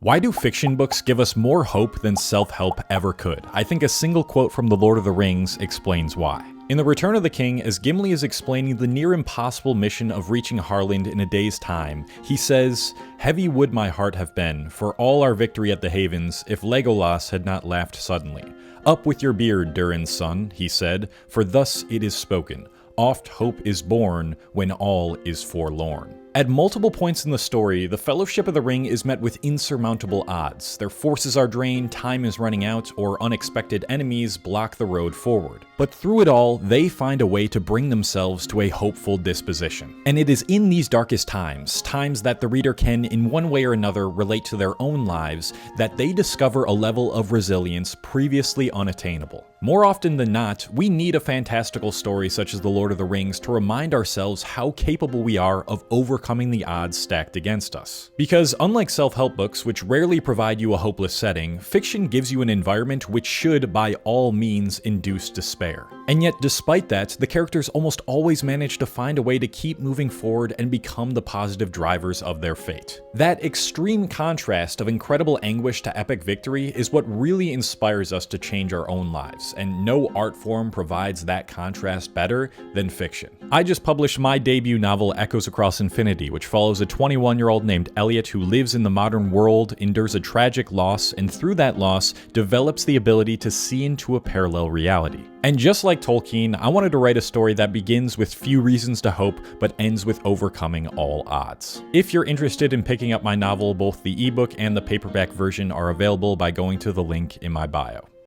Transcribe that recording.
Why do fiction books give us more hope than self-help ever could? I think a single quote from The Lord of the Rings explains why. In The Return of the King, as Gimli is explaining the near impossible mission of reaching Harland in a day's time, he says, "Heavy would my heart have been, for all our victory at the Havens, if Legolas had not laughed suddenly. Up with your beard, Durin's son," he said, "for thus it is spoken. Oft hope is born when all is forlorn." At multiple points in the story, the Fellowship of the Ring is met with insurmountable odds. Their forces are drained, time is running out, or unexpected enemies block the road forward. But through it all, they find a way to bring themselves to a hopeful disposition. And it is in these darkest times, times that the reader can, in one way or another, relate to their own lives, that they discover a level of resilience previously unattainable. More often than not, we need a fantastical story such as The Lord of the Rings to remind ourselves how capable we are of overcoming the odds stacked against us. Because unlike self-help books, which rarely provide you a hopeless setting, fiction gives you an environment which should, by all means, induce despair. And yet, despite that, the characters almost always manage to find a way to keep moving forward and become the positive drivers of their fate. That extreme contrast of incredible anguish to epic victory is what really inspires us to change our own lives, and no art form provides that contrast better than fiction. I just published my debut novel, Echoes Across Infinity, which follows a 21-year-old named Elliot who lives in the modern world, endures a tragic loss, and through that loss, develops the ability to see into a parallel reality. And just like Tolkien, I wanted to write a story that begins with few reasons to hope, but ends with overcoming all odds. If you're interested in picking up my novel, both the ebook and the paperback version are available by going to the link in my bio.